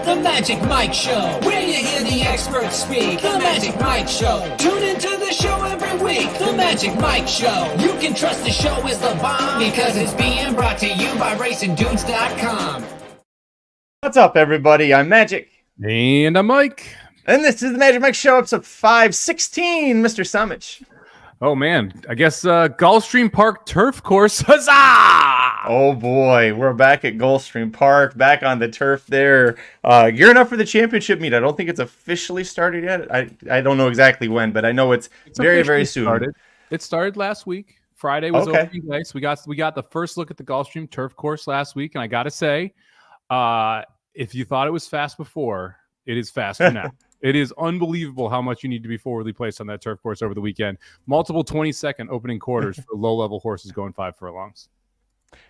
The Magic Mike Show, where you hear the experts speak. The Magic Mike Show. Tune into the show every week. The Magic Mike Show. You can trust the show is the bomb because it's being brought to you by RacingDudes.com. What's up, everybody? I'm Magic. And I'm Mike. And this is the Magic Mike Show, episode 516, Mr. Somich. Oh, man. I guess Gulfstream Park turf course. Huzzah! Oh, boy. We're back at Gulfstream Park, back on the turf there. Gearing up for the championship meet. I don't think it's officially started yet. I don't know exactly when, but I know it's very, very soon. It started last week. Friday was opening night. We got the first look at the Gulfstream turf course last week, and I got to say, if you thought it was fast before, it is faster now. It is unbelievable how much you need to be forwardly placed on that turf course over the weekend. Multiple 20-second opening quarters for low-level horses going 5 furlongs.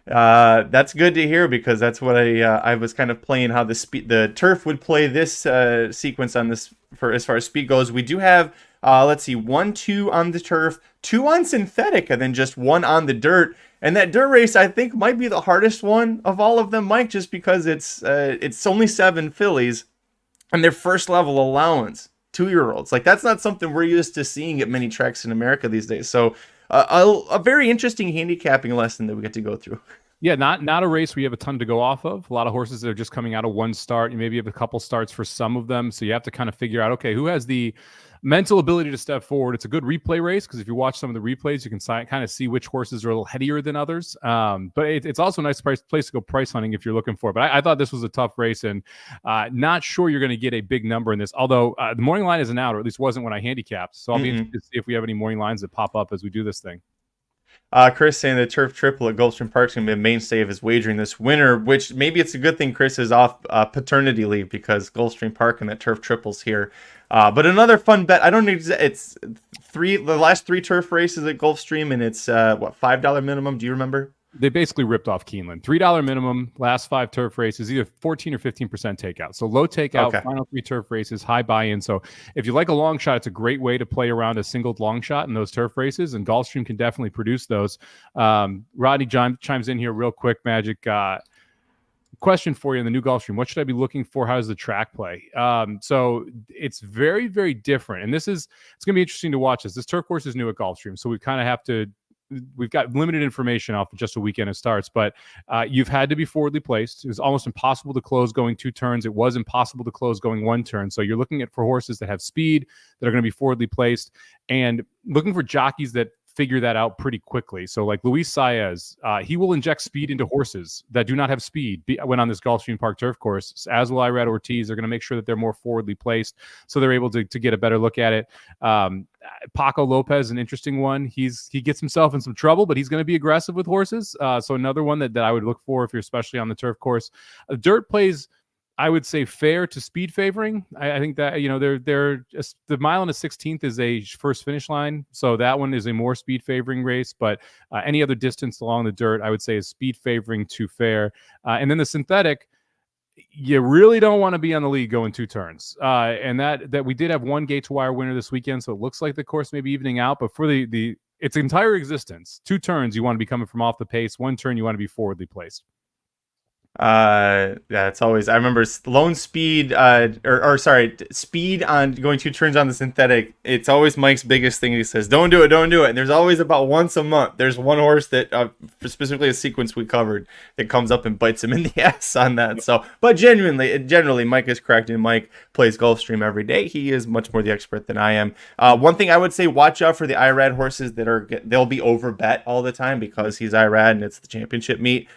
That's good to hear because that's what I was kind of playing how the turf would play this sequence on this for as far as speed goes. We do have let's see 1, 2 on the turf, 2 on synthetic, and then just 1 on the dirt. And that dirt race, I think, might be the hardest one of all of them, Mike, just because it's only 7 fillies and their first level allowance, 2-year-olds. Like, that's not something we're used to seeing at many tracks in America these days. So a very interesting handicapping lesson that we get to go through. Yeah, not a race where you have a ton to go off of. A lot of horses that are just coming out of one start. You maybe have a couple starts for some of them. So you have to kind of figure out, okay, who has the mental ability to step forward. It's a good replay race because if you watch some of the replays, you can kind of see which horses are a little headier than others. But it's also a nice place to go price hunting if you're looking for it. But I thought this was a tough race and not sure you're going to get a big number in this. Although the morning line isn't out, or at least wasn't when I handicapped. So I'll be interested to see if we have any morning lines that pop up as we do this thing. Chris saying the turf triple at Gulfstream Park is going to be a mainstay of his wagering this winter, which maybe it's a good thing Chris is off paternity leave because Gulfstream Park and that turf triples here. But another fun bet. I don't know. It's the last 3 turf races at Gulfstream, and it's $5 minimum. Do you remember? They basically ripped off Keeneland. $3 minimum, last 5 turf races, either 14 or 15% takeout. So low takeout, final 3 turf races, high buy-in. So if you like a long shot, it's a great way to play around a single long shot in those turf races, and Gulfstream can definitely produce those. Rodney chimes in here real quick, Magic. Question for you in the new Gulfstream. What should I be looking for? How does the track play? So it's very, very different. And it's going to be interesting to watch this. This turf course is new at Gulfstream. So we kind of we've got limited information off of just a weekend of starts, but you've had to be forwardly placed. It was almost impossible to close going 2 turns. It was impossible to close going 1 turn. So you're looking for horses that have speed, that are going to be forwardly placed, and looking for jockeys that figure that out pretty quickly. So like Luis Saez, he will inject speed into horses that do not have speed when on this Gulfstream Park turf course, as will Irad Ortiz. They're going to make sure that they're more forwardly placed so they're able to get a better look at it. Paco Lopez, an interesting one. He gets himself in some trouble, but he's going to be aggressive with horses. So another one that I would look for if you're especially on the turf course. Dirt plays, I would say, fair to speed favoring. I think that, they're just, the mile and a 16th is a first finish line. So that one is a more speed favoring race, but any other distance along the dirt, I would say is speed favoring to fair. And then the synthetic, you really don't want to be on the lead going 2 turns. And that we did have 1 gate to wire winner this weekend. So it looks like the course may be evening out, but for its entire existence, 2 turns, you want to be coming from off the pace. 1 turn, you want to be forwardly placed. Yeah, it's always, I remember lone speed, speed on going 2 turns on the synthetic. It's always Mike's biggest thing. He says, don't do it. And there's always about once a month. There's one horse that, specifically a sequence we covered, that comes up and bites him in the ass on that. So, but generally, Mike is correct, and Mike plays Gulfstream every day. He is much more the expert than I am. One thing I would say, watch out for the Irad horses they'll be over bet all the time because he's Irad and it's the championship meet.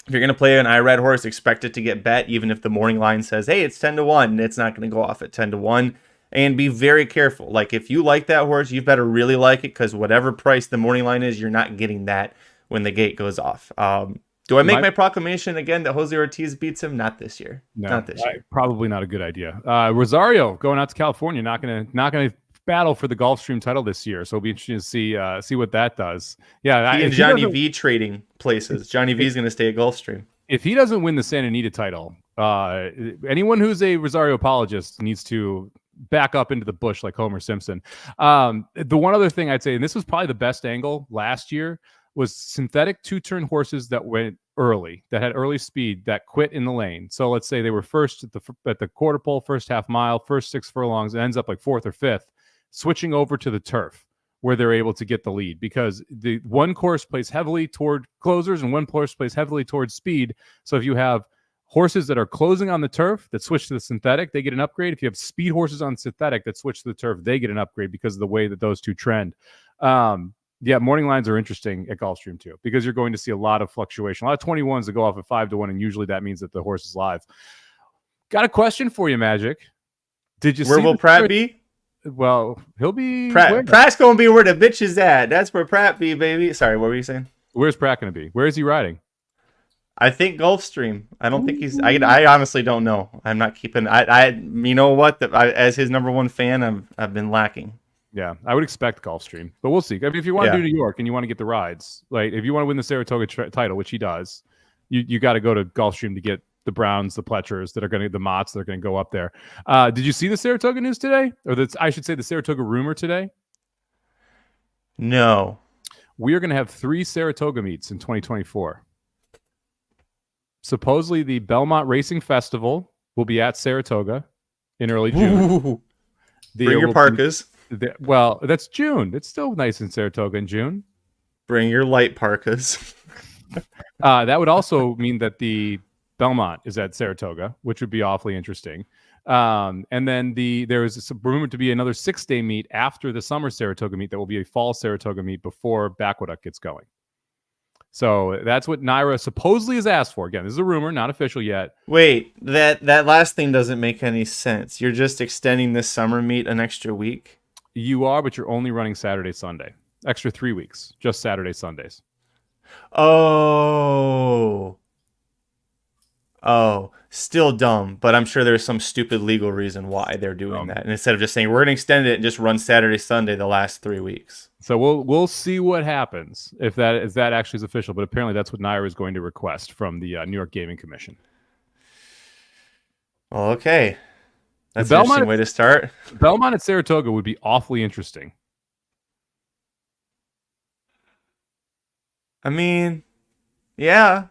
If you're going to play an Irad horse, expect it to get bet, even if the morning line says, hey, it's 10-1, it's not going to go off at 10-1. And be very careful. Like, if you like that horse, you better really like it, because whatever price the morning line is, you're not getting that when the gate goes off. Do I make my proclamation again that Jose Ortiz beats him? Not this year. No, not this year. Probably not a good idea. Rosario going out to California, not going to battle for the Gulfstream title this year, so it'll be interesting to see what that does. Yeah, and Johnny V trading places. Johnny V is going to stay at Gulfstream. If he doesn't win the Santa Anita title, anyone who's a Rosario apologist needs to back up into the bush like Homer Simpson. The one other thing I'd say, and this was probably the best angle last year, was synthetic 2-turn horses that went early, that had early speed, that quit in the lane. So let's say they were first at the quarter pole, first half mile, first 6 furlongs, and ends up like 4th or 5th, switching over to the turf where they're able to get the lead, because the one course plays heavily toward closers and one course plays heavily towards speed. So if you have horses that are closing on the turf that switch to the synthetic, they get an upgrade. If you have speed horses on synthetic that switch to the turf, they get an upgrade because of the way that those two trend. Yeah, morning lines are interesting at Gulfstream too, because you're going to see a lot of fluctuation, a lot of 21s that go off at 5-1, and usually that means that the horse is live. Got a question for you, Magic. Did you Where will Pratt be? Well, he'll be... Pratt's going to be where the bitch is at. That's where Pratt be, baby. Sorry, what were you saying? Where's Pratt going to be? Where is he riding? I think Gulfstream. I don't think he's... I honestly don't know. I'm not keeping... You know what? As his number one fan, I've been lacking. Yeah, I would expect Gulfstream, but we'll see. I mean, if you want to do New York and you want to get the rides, like if you want to win the Saratoga title, which he does, you got to go to Gulfstream to get the Browns, the Pletchers the Motts that are going to go up there. Did you see the Saratoga news today? Or I should say the Saratoga rumor today? No. We are going to have 3 Saratoga meets in 2024. Supposedly the Belmont Racing Festival will be at Saratoga in early June. Bring your parkas. Well, that's June. It's still nice in Saratoga in June. Bring your light parkas. That would also mean that the Belmont is at Saratoga, which would be awfully interesting. And then there is rumored to be another 6-day meet after the summer Saratoga meet that will be a fall Saratoga meet before Aqueduct gets going. So that's what NYRA supposedly has asked for. Again, this is a rumor, not official yet. Wait, that last thing doesn't make any sense. You're just extending this summer meet an extra week? You are, but you're only running Saturday, Sunday. Extra 3 weeks, just Saturday, Sundays. Oh, still dumb, but I'm sure there's some stupid legal reason why they're doing that. And instead of just saying we're going to extend it and just run Saturday, Sunday the last 3 weeks. So we'll see what happens if that actually is official. But apparently that's what NYRA is going to request from the New York Gaming Commission. Well, okay. That's an interesting way to start. Belmont at Saratoga would be awfully interesting. I mean, yeah.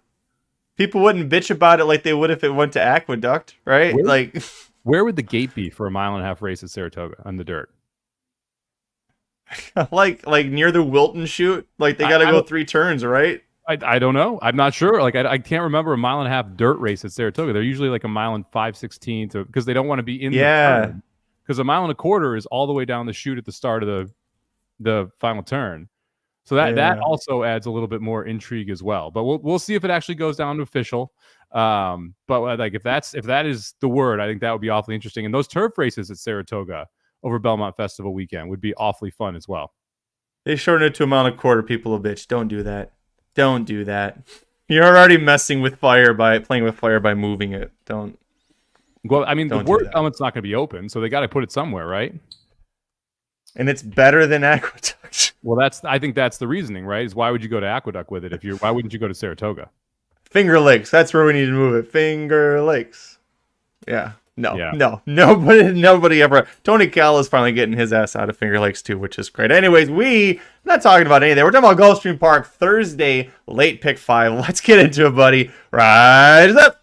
People wouldn't bitch about it like they would if it went to Aqueduct, right? Where would the gate be for a 1.5-mile race at Saratoga on the dirt? like near the Wilton chute? Like they got to go 3 turns, right? I don't know. I'm not sure. Like I can't remember a 1.5-mile dirt race at Saratoga. They're usually like 1 mile and 5/16 because they don't want to be in the turn. Because 1.25 miles is all the way down the chute at the start of the final turn. So that also adds a little bit more intrigue as well. But we'll see if it actually goes down to official. But like if that is the word, I think that would be awfully interesting. And those turf races at Saratoga over Belmont Festival weekend would be awfully fun as well. They shorten it to 1.25 miles, people a bitch. Don't do that. Don't do that. You're already messing with fire by playing with fire by moving it. Don't. Well, I mean, the word Belmont's not going to be open, so they got to put it somewhere, right? And it's better than Aqueduct. Well, I think that's the reasoning, right? Is why would you go to Aqueduct with it why wouldn't you go to Saratoga? Finger Lakes. That's where we need to move it. Finger Lakes. Yeah. No. Nobody ever. Tony Cal is finally getting his ass out of Finger Lakes too, which is great. Anyways, we're not talking about anything. We're talking about Gulfstream Park Thursday, late pick 5. Let's get into it, buddy. Rise up.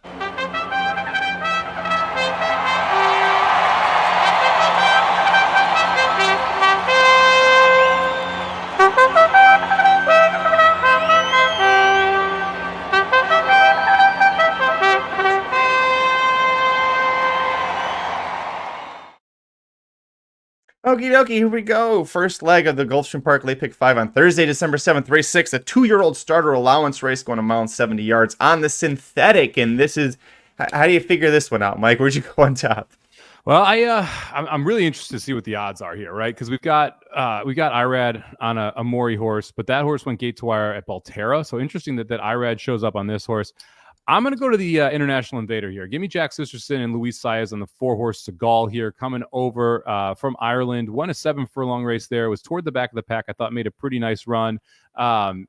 Okie dokie, here we go. First leg of the Gulfstream Park Late Pick 5 on Thursday, December 7th, race 6, a 2-year-old starter allowance race going 1 mile and 70 yards on the synthetic. And this is, how do you figure this one out, Mike? Where'd you go on top? Well, I'm really interested to see what the odds are here, right? Because we got Irad on a Maury horse, but that horse went gate to wire at Balterra. So interesting that Irad shows up on this horse. I'm going to go to the International Invader here. Give me Jack Sisterson and Luis Saez on the 4-horse Seagal here, coming over from Ireland. Won a 7-furlong race there. Was toward the back of the pack. I thought made a pretty nice run. It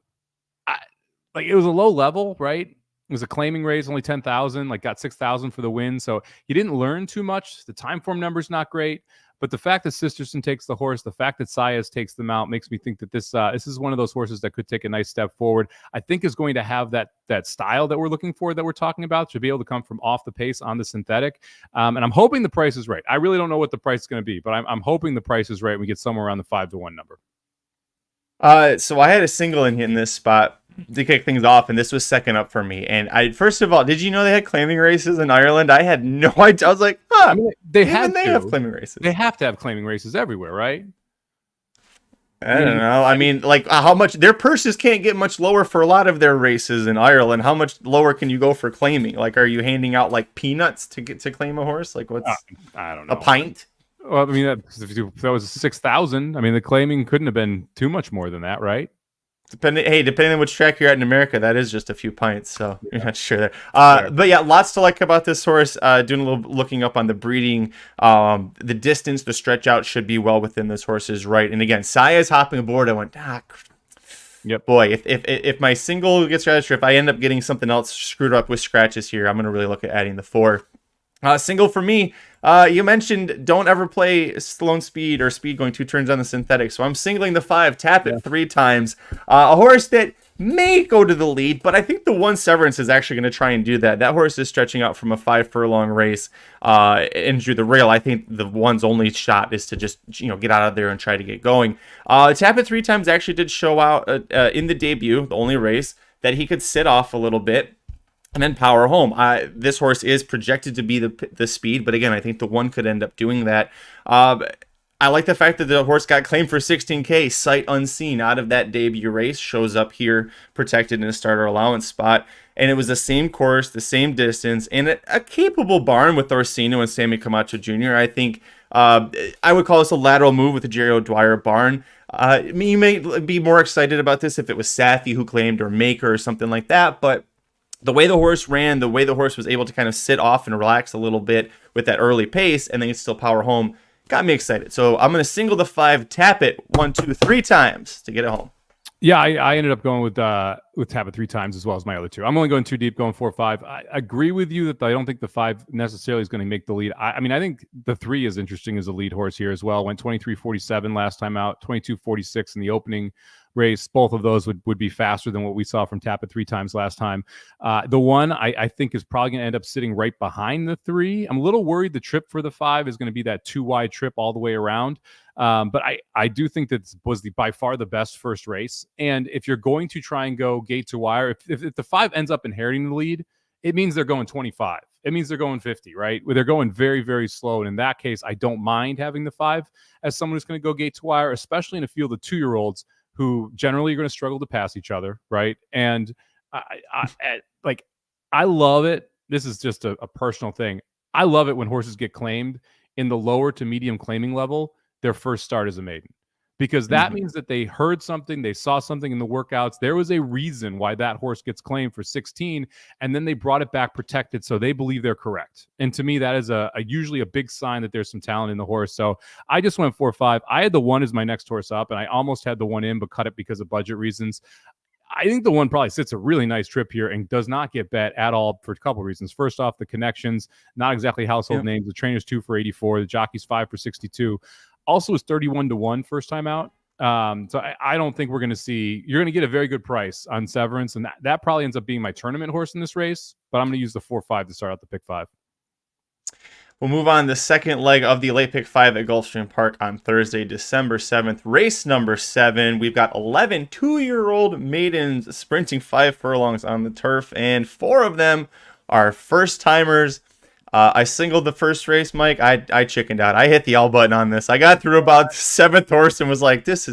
was a low level, right? It was a claiming race, only 10,000. Got 6,000 for the win. So he didn't learn too much. The time form number's not great. But the fact that Sisterson takes the horse, the fact that Saez takes them out, makes me think that this is one of those horses that could take a nice step forward. I think is going to have that style that we're looking for, that we're talking about, to be able to come from off the pace on the synthetic. And I'm hoping the price is right. I really don't know what the price is going to be, but I'm hoping the price is right. And we get somewhere around the 5-1 number. So I had a single in this spot to kick things off, and this was second up for me. And first of all, did you know they had claiming races in Ireland? I had no idea. I was like, huh, I mean, they have claiming races. They have to have claiming races everywhere, right? I don't know. I mean, like, how much their purses can't get much lower for a lot of their races in Ireland. How much lower can you go for claiming? Like, are you handing out like peanuts to get to claim a horse? Like, what's I don't know, a pint? Well, I mean, if that was 6,000. I mean, the claiming couldn't have been too much more than that, right? Depending on which track you're at in America, that is just a few pints, so you're not sure there. But yeah, lots to like about this horse. Doing a little looking up on the breeding, the distance, the stretch out should be well within this horse's right. And again, Saez hopping aboard, I went, yep. Boy, if my single gets scratched, or if I end up getting something else screwed up with scratches here, I'm gonna really look at adding the 4. Single for me. You mentioned don't ever play Sloan Speed or Speed going 2 turns on the synthetic, so I'm singling the 5, tap it 3 times. A horse that may go to the lead, but I think the 1 Severance is actually going to try and do that. That horse is stretching out from a 5 furlong race into the rail. I think the 1's only shot is to just get out of there and try to get going. Tap it 3 times actually did show out in the debut, the only race, that he could sit off a little bit and then power home. This horse is projected to be the speed, but again, I think the 1 could end up doing that. I like the fact that the horse got claimed for 16K, sight unseen, out of that debut race, shows up here protected in a starter allowance spot. And it was the same course, the same distance, and a capable barn with Orsino and Sammy Camacho Jr. I think I would call this a lateral move with the Jerry O'Dwyer barn. You may be more excited about this if it was Safi who claimed, or Maker or something like that, but the way the horse ran, the way the horse was able to kind of sit off and relax a little bit with that early pace and then still power home got me excited. So I'm going to single the 5, tap it 1, 2, 3 times to get it home. Yeah, I ended up going with tap it 3 times as well as my other 2. I'm only going too deep, going 4-5. I agree with you that I don't think the 5 necessarily is going to make the lead. I mean, I think the 3 is interesting as a lead horse here as well. Went 23.47 last time out, 22.46 in the opening race. Both of those would be faster than what we saw from tap it 3 times last time. The 1 I think is probably going to end up sitting right behind the 3. I'm a little worried the trip for the 5 is going to be that 2 wide trip all the way around. But I do think that was by far the best first race. And if you're going to try and go gate to wire, if the 5 ends up inheriting the lead, it means they're going 25. It means they're going 50, right? They're going very, very slow. And in that case, I don't mind having the 5 as someone who's going to go gate to wire, especially in a field of 2-year-olds who generally are going to struggle to pass each other, right? And I love it. This is just a personal thing. I love it when horses get claimed in the lower to medium claiming level, their first start as a maiden, because that means that they heard something, they saw something in the workouts. There was a reason why that horse gets claimed for 16, and then they brought it back protected, so they believe they're correct. And to me, that is usually a big sign that there's some talent in the horse. So I just went 4-5. I had the 1 as my next horse up, and I almost had the 1 in, but cut it because of budget reasons. I think the 1 probably sits a really nice trip here and does not get bet at all for a couple of reasons. First off, the connections, not exactly household names. The trainer's 2 for 84, the jockey's 5 for 62. Also is 31-1 first time out. So I don't think we're going to see, you're going to get a very good price on Severance, and that probably ends up being my tournament horse in this race, but I'm going to use the 4-5 to start out the pick 5. We'll move on to the second leg of the late pick 5 at Gulfstream Park on Thursday, December 7th. Race number 7. We've got 11 2-year-old maidens sprinting 5 furlongs on the turf, and 4 of them are first timers. I singled the first race, Mike. I chickened out. I hit the L button on this. I got through about the 7th horse and was like, this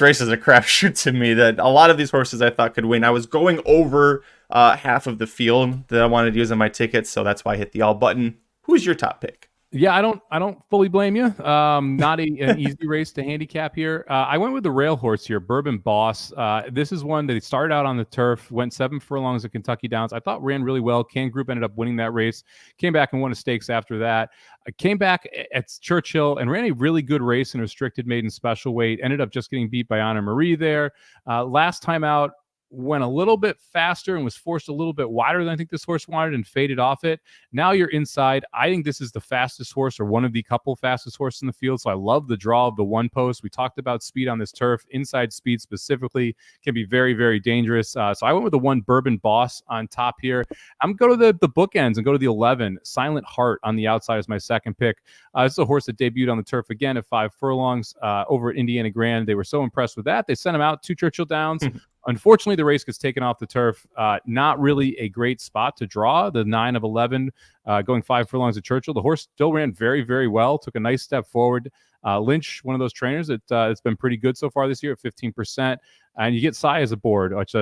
race is a crapshoot to me. That a lot of these horses I thought could win. I was going over half of the field that I wanted to use on my tickets, so that's why I hit the L button. Who's your top pick? Yeah, I don't fully blame you. Not an easy race to handicap here. I went with the rail horse here, Bourbon Boss. This is one that started out on the turf, went 7 furlongs at Kentucky Downs. I thought ran really well. Can Group ended up winning that race. Came back and won a stakes after that. I came back at Churchill and ran a really good race in a restricted maiden special weight. Ended up just getting beat by Anna Marie there. Last time out, went a little bit faster and was forced a little bit wider than I think this horse wanted and faded off it. Now you're inside. I think this is the fastest horse or one of the couple fastest horses in the field. So I love the draw of the one post. We talked about speed on this turf. Inside speed specifically can be very, very dangerous. So I went with the one Bourbon Boss on top here. I'm going to go to the bookends and go to the 11 Silent Heart on the outside as my second pick. This is a horse that debuted on the turf again at 5 furlongs over at Indiana Grand. They were so impressed with that. They sent him out to Churchill Downs. Unfortunately, the race gets taken off the turf. Not really a great spot to draw. The 9 of 11 going 5 furlongs at Churchill. The horse still ran very, very well. Took a nice step forward. Lynch, one of those trainers that it's been pretty good so far this year at 15%. And you get Cy as a board, which,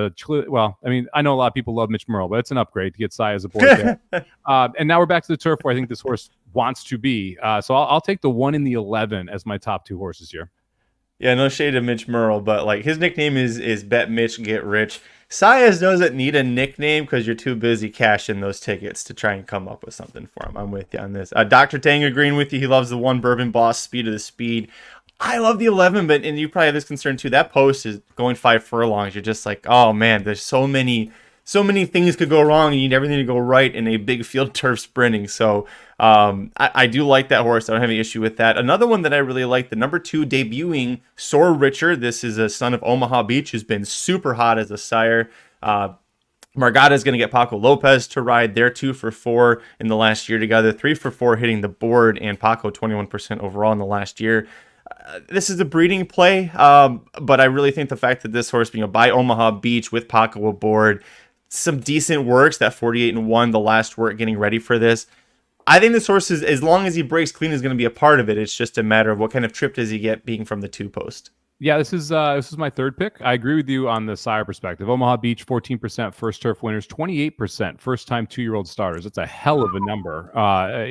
well, I mean, I know a lot of people love Mitch Merle, but it's an upgrade to get Cy as a board there. And now we're back to the turf where I think this horse wants to be. So I'll take the 1 in the 11 as my top 2 horses here. Yeah, no shade of Mitch Merle, but like his nickname is Bet Mitch Get Rich. Sias doesn't need a nickname because you're too busy cashing those tickets to try and come up with something for him. I'm with you on this. Dr. Tang agreeing with you. He loves the 1 Bourbon Boss, Speed of the Speed. I love the 11, but and you probably have this concern too. That post is going 5 furlongs. You're just like, oh man, there's so many things could go wrong. You need everything to go right in a big field turf sprinting. So I do like that horse. I don't have any issue with that. Another one that I really like, the number 2 debuting, Soar Richard. This is a son of Omaha Beach who's been super hot as a sire. Margada is going to get Paco Lopez to ride. They're 2 for 4 in the last year together, 3 for 4 hitting the board, and Paco 21% overall in the last year. This is a breeding play, but I really think the fact that this horse being by Omaha Beach with Paco aboard, some decent works, that 48-1, the last work getting ready for this. I think this horse, is, as long as he breaks clean, is going to be a part of it. It's just a matter of what kind of trip does he get being from the 2 post. Yeah, this is my third pick. I agree with you on the sire perspective. Omaha Beach, 14% first turf winners, 28% first-time 2-year-old starters. That's a hell of a number.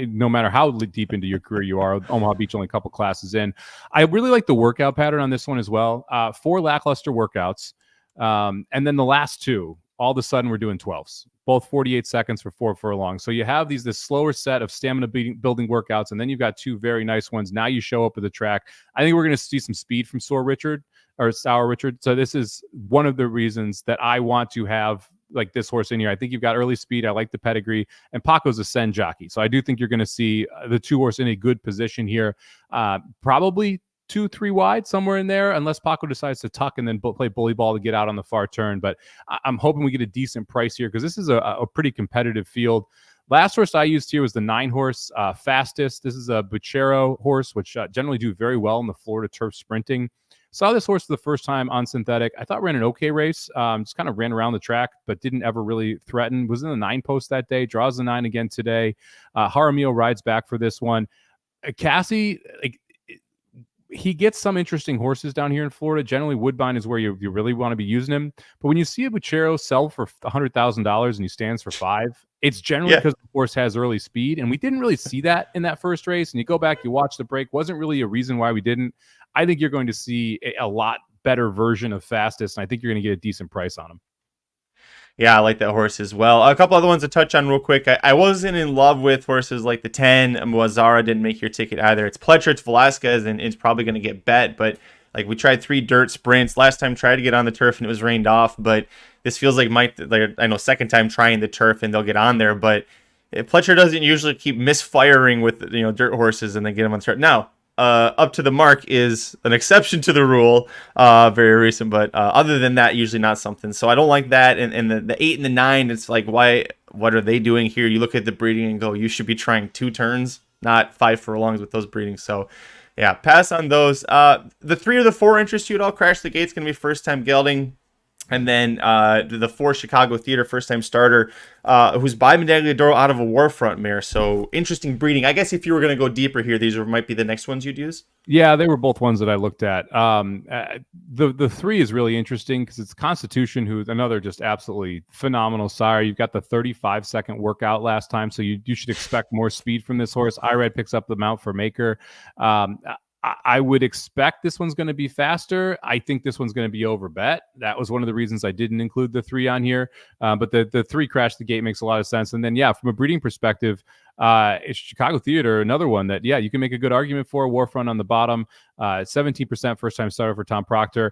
No matter how deep into your career you are, Omaha Beach only a couple classes in. I really like the workout pattern on this one as well. 4 lackluster workouts, and then the last 2. All of a sudden, we're doing 12s, both 48 seconds for 4 furlongs. So you have this slower set of stamina building workouts, and then you've got 2 very nice ones. Now you show up at the track. I think we're going to see some speed from Sour Richard. So this is one of the reasons that I want to have like this horse in here. I think you've got early speed. I like the pedigree, and Paco's a send jockey. So I do think you're going to see the 2 horse in a good position here. Probably 2-3 wide, somewhere in there, unless Paco decides to tuck and then play bully ball to get out on the far turn. But I'm hoping we get a decent price here because this is a pretty competitive field. Last horse I used here was the 9 horse Fastest. This is a Buchero horse, which generally do very well in the Florida turf sprinting. Saw this horse for the first time on synthetic. I thought ran an okay race. Just kind of ran around the track, but didn't ever really threaten. Was in the 9 post that day. Draws the 9 again today. Jaramillo rides back for this one. Cassie, he gets some interesting horses down here in Florida. Generally, Woodbine is where you really want to be using him. But when you see a Buchero sell for $100,000 and he stands for 5, it's generally because the horse has early speed. And we didn't really see that in that first race. And you go back, you watch the break. Wasn't really a reason why we didn't. I think you're going to see a lot better version of Fastest. And I think you're going to get a decent price on him. Yeah, I like that horse as well. A couple other ones to touch on real quick. I wasn't in love with horses like the 10. Wazara didn't make your ticket either. It's Pletcher, it's Velasquez, and it's probably going to get bet. But like we tried 3 dirt sprints. Last time tried to get on the turf and it was rained off. But this feels like I know second time trying the turf and they'll get on there. But Pletcher doesn't usually keep misfiring with dirt horses and then get them on the turf. Now, up to the mark is an exception to the rule, very recent, but other than that, usually not something. So I don't like that. And the 8 and the 9, it's like, what are they doing here? You look at the breeding and go, you should be trying 2 turns, not 5 furlongs with those breedings. So yeah, pass on those. The 3 or the 4 interest you at all? Crash the Gate's going to be first time gelding. And then the 4 Chicago Theater first-time starter, who's by Medagliadoro out of a Warfront mare. So interesting breeding. I guess if you were going to go deeper here, these might be the next ones you'd use. Yeah, they were both ones that I looked at. The 3 is really interesting because it's Constitution, who's another just absolutely phenomenal sire. You've got the 35-second workout last time, so you should expect more speed from this horse. Irad picks up the mount for Maker. I would expect this one's going to be faster. I think this one's going to be overbet. That was one of the reasons I didn't include the 3 on here. But the 3 Crash the Gate makes a lot of sense. And then, yeah, from a breeding perspective, it's Chicago Theater, another one that, yeah, you can make a good argument for. Warfront on the bottom, 17% first-time starter for Tom Proctor.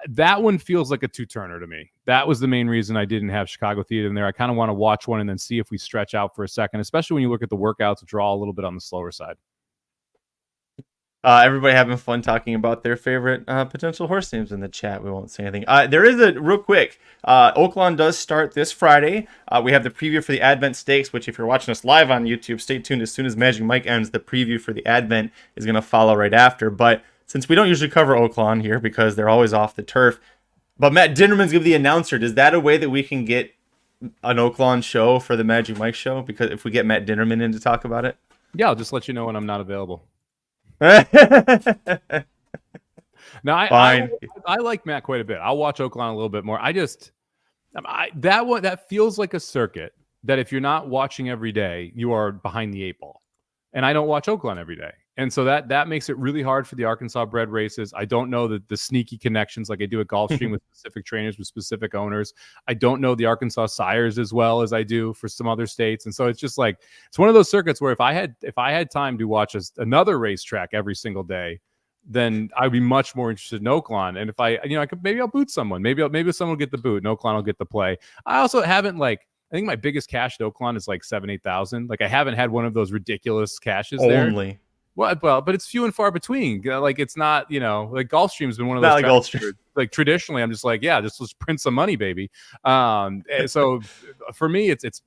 That one feels like a two-turner to me. That was the main reason I didn't have Chicago Theater in there. I kind of want to watch one and then see if we stretch out for a second, especially when you look at the workouts, which are all a little bit on the slower side. Everybody having fun talking about their favorite potential horse names in the chat. We won't say anything. There is a real quick. Oaklawn does start this Friday. We have the preview for the Advent Stakes, which if you're watching us live on YouTube, stay tuned. As soon as Magic Mike ends, the preview for the Advent is going to follow right after. But since we don't usually cover Oaklawn here because they're always off the turf, but Matt Dinnerman's going to be the announcer. Is that a way that we can get an Oaklawn show for the Magic Mike show? Because if we get Matt Dinnerman in to talk about it? Yeah, I'll just let you know when I'm not available. Fine. Now, I like Matt quite a bit. I'll watch Oaklawn a little bit more. That feels like a circuit that if you're not watching every day, you are behind the eight ball. And I don't watch Oaklawn every day. And so that makes it really hard for the Arkansas bred races. I don't know the sneaky connections like I do at Gulfstream with specific trainers, with specific owners. I don't know the Arkansas sires as well as I do for some other states. And so it's just like, it's one of those circuits where if I had time to watch another racetrack every single day, then I'd be much more interested in Oaklawn. And if maybe I'll boot someone. Maybe someone will get the boot and Oaklawn will get the play. I also haven't I think my biggest cash at Oaklawn is like 7,000-8,000. Like I haven't had one of those ridiculous cashes there. Only. Well, but it's few and far between. Like it's not, like Gulfstream's been one of those. Not like Gulfstream. Like traditionally, I'm just like, yeah, just let's print some money, baby. So for me, it's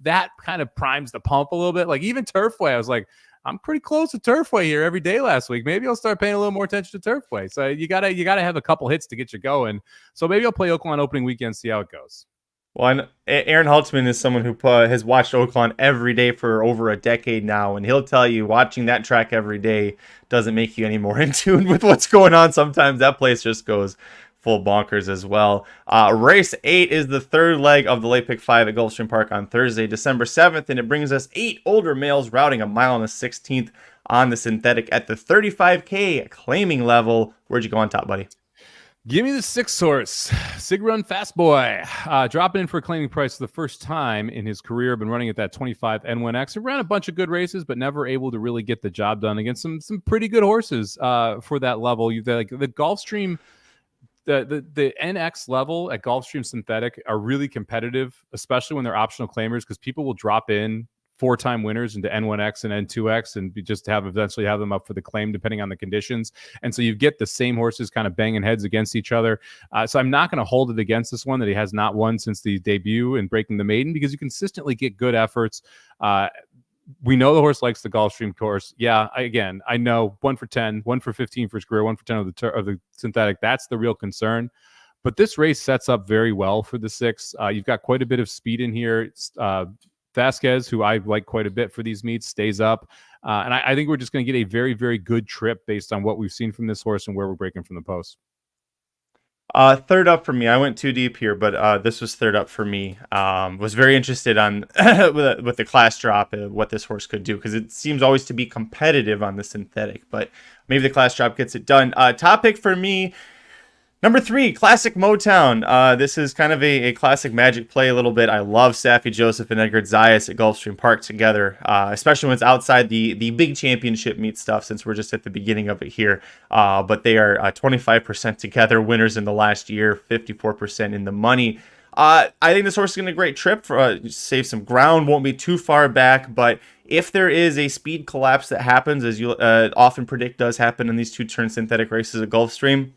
that kind of primes the pump a little bit. Like even Turfway, I was like, I'm pretty close to Turfway here every day last week. Maybe I'll start paying a little more attention to Turfway. So you gotta have a couple hits to get you going. So maybe I'll play Oaklawn opening weekend, see how it goes. Well, Aaron Haltzman is someone who has watched Oaklawn every day for over a decade now, and he'll tell you watching that track every day doesn't make you any more in tune with what's going on. Sometimes that place just goes full bonkers as well. Race 8 is the third leg of the Late Pick 5 at Gulfstream Park on Thursday, December 7th, and it brings us 8 older males routing a mile and a 16th on the synthetic at the 35K claiming level. Where'd you go on top, buddy? Give me the 6 horse, Sigrun Fast Boy, dropping in for a claiming price for the first time in his career. Been running at that 25 N1X. He ran a bunch of good races, but never able to really get the job done against some pretty good horses for that level. The Gulfstream, the NX level at Gulfstream Synthetic are really competitive, especially when they're optional claimers, because people will drop in 4-time winners into N1X and N2X and just eventually have them up for the claim depending on the conditions. And so you get the same horses kind of banging heads against each other. So I'm not going to hold it against this one that he has not won since the debut and breaking the maiden, because you consistently get good efforts. We know the horse likes the Gulfstream course. Yeah, I know 1 for 10, 1 for 15 for his career, 1 for 10 of the synthetic. That's the real concern. But this race sets up very well for the 6. You've got quite a bit of speed in here. Vasquez, who I like quite a bit for these meets, stays up. And I think we're just going to get a very, very good trip based on what we've seen from this horse and where we're breaking from the post. Third up for me. I went too deep here, but this was third up for me. Was very interested on with the class drop, what this horse could do, because it seems always to be competitive on the synthetic, but maybe the class drop gets it done. Top pick for me, number 3, Classic Motown. This is kind of a classic Magic play a little bit. I love Saffie Joseph and Edgar Zayas at Gulfstream Park together, especially when it's outside the big championship meet stuff, since we're just at the beginning of it here. But they are 25% together, winners in the last year, 54% in the money. I think this horse is going to get a great trip, save some ground, won't be too far back, but if there is a speed collapse that happens, as you often predict does happen in these 2-turn synthetic races at Gulfstream,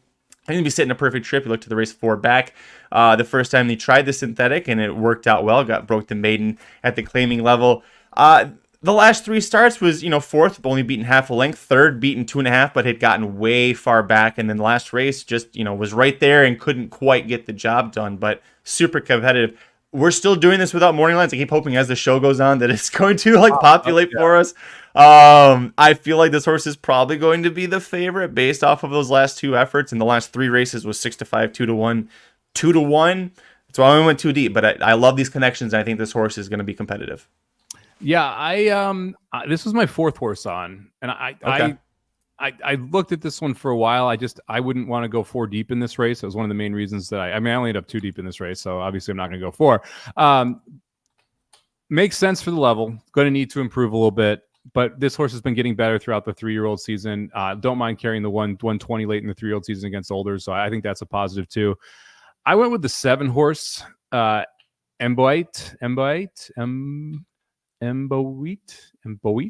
I'm going to be sitting a perfect trip. You look to the race 4 back. The first time they tried the synthetic, and it worked out well. Broke the maiden at the claiming level. The last 3 starts was, 4th, only beaten half a length. 3rd, beaten 2.5, but had gotten way far back. And then the last race just, was right there and couldn't quite get the job done, but super competitive. We're still doing this without morning lines. I keep hoping as the show goes on that it's going to populate for us. I feel like this horse is probably going to be the favorite based off of those last 2 efforts. In the last 3 races was 6-5, 2-1, 2-1. That's why I went too deep. But I love these connections. And I think this horse is going to be competitive. Yeah, this was my 4th horse on, and I looked at this one for a while. I wouldn't want to go 4 deep in this race. It was one of the main reasons that I only ended up 2 deep in this race. So obviously I'm not going to go 4. Makes sense for the level. Going to need to improve a little bit. But this horse has been getting better throughout the 3-year-old season. Don't mind carrying the 120 late in the 3-year-old season against older. So I think that's a positive too. I went with the 7 horse, Emboite.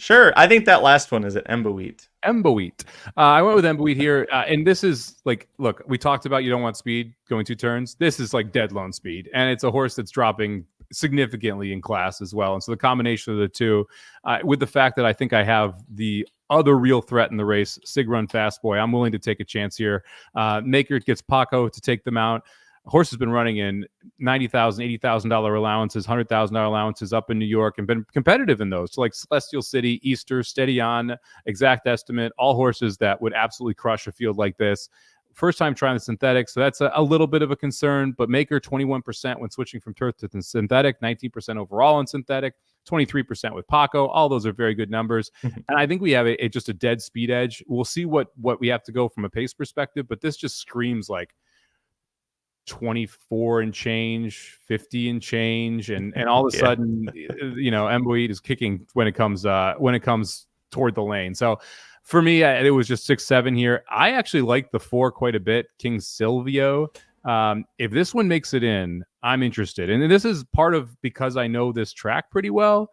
Sure. I think that last one is at Emboite. I went with Emboite here. And this is like, look, we talked about you don't want speed going 2 turns. This is like dead lone speed. And it's a horse that's dropping significantly in class as well. And so the combination of the two, with the fact that I think I have the other real threat in the race, Sig Run Fast Boy, I'm willing to take a chance here. Maker gets Paco to take them out. Horse has been running in $90,000, $80,000 allowances, $100,000 allowances up in New York, and been competitive in those. So like Celestial City, Easter, Steady On, Exact Estimate, all horses that would absolutely crush a field like this. First time trying the synthetic, so that's a little bit of a concern. But Maker 21% when switching from turf to synthetic, 19% overall in synthetic, 23% with Paco. All those are very good numbers, and I think we have just a dead speed edge. We'll see what we have to go from a pace perspective, but this just screams like 24 and change, 50 and change, and all of a sudden, Emboite is kicking when it comes toward the lane. So for me, it was just 6-7 here. I actually like the 4 quite a bit. King Silvio. If this one makes it in, I'm interested, and this is part of because I know this track pretty well.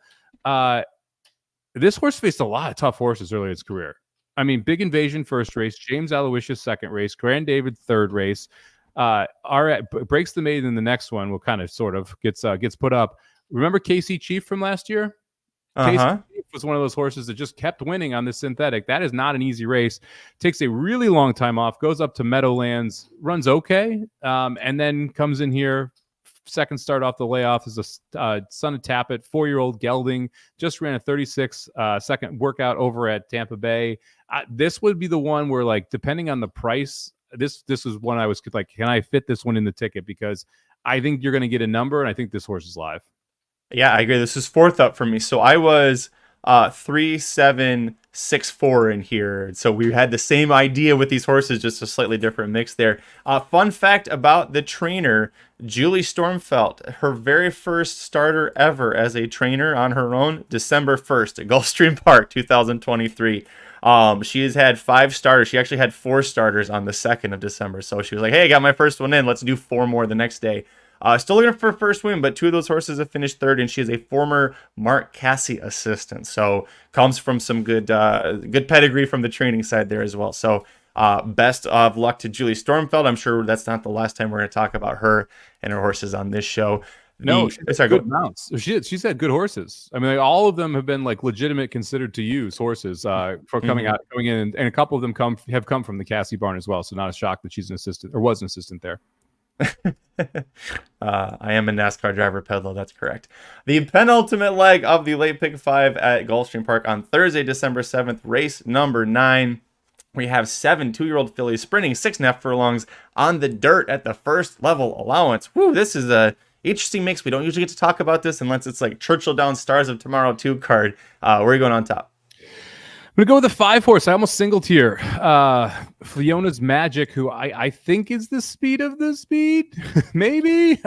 This horse faced a lot of tough horses early in its career. I mean, Big Invasion first race, James Aloysius second race, Grand David third race. Breaks the Maiden in the next one will kind of sort of gets put up. Remember KC Chief from last year? KC Chief was one of those horses that just kept winning on the synthetic. That is not an easy race. Takes a really long time off, goes up to Meadowlands, runs okay, and then comes in here. Second start off the layoff is a Son of Tappet, 4-year-old gelding, just ran a 36 second workout over at Tampa Bay. This would be the one where, like, depending on the price, this is one I was like, can I fit this one in the ticket? Because I think you're going to get a number, and I think this horse is live. Yeah, I agree. This is 4th up for me. So I was 3, 7, 6, 4 in here. So we had the same idea with these horses, just a slightly different mix there. Fun fact about the trainer, Julie Stormfelt, her very first starter ever as a trainer on her own, December 1st at Gulfstream Park, 2023. She has had 5 starters. She actually had 4 starters on the 2nd of December. So she was like, hey, I got my first one in. Let's do 4 more the next day. Still looking for her first win, but 2 of those horses have finished 3rd, and she is a former Mark Cassie assistant. So comes from some good pedigree from the training side there as well. So best of luck to Julie Stormfeld. I'm sure that's not the last time we're going to talk about her and her horses on this show. Good mounts. She's had good horses. I mean, like, all of them have been like legitimate, considered to use horses for coming in, and a couple of them have come from the Cassie barn as well. So not a shock that she's an assistant or was an assistant there. I am a NASCAR driver, Pedlo. That's correct. The penultimate leg of the late pick 5 at Gulfstream Park on Thursday, December 7th, race number 9. We have 7 2-year-old fillies sprinting 6.5 furlongs on the dirt at the first level allowance. Woo, this is a interesting mix. We don't usually get to talk about this unless it's like Churchill Downs Stars of Tomorrow 2 card. Where are you going on top? I'm going to go with the 5 horse. I almost singled here. Fiona's Magic, who I think is the speed of the speed. Maybe.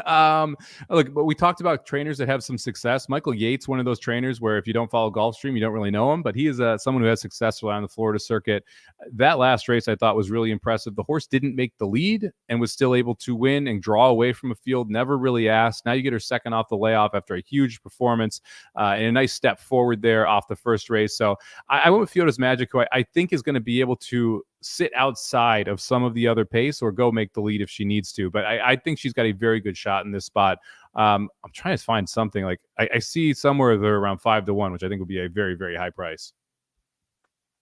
Look, but we talked about trainers that have some success. Michael Yates, one of those trainers where if you don't follow Gulfstream, you don't really know him, but he is someone who has success around the Florida circuit. That last race I thought was really impressive. The horse didn't make the lead and was still able to win and draw away from a field, never really asked. Now you get her second off the layoff after a huge performance and a nice step forward there off the first race. So I went with Fiona's Magic, who I think is going to be able to sit outside of some of the other pace or go make the lead if she needs to. But I think she's got a very good shot in this spot. I'm trying to find something like I see somewhere there around 5-1, which I think would be a very, very high price.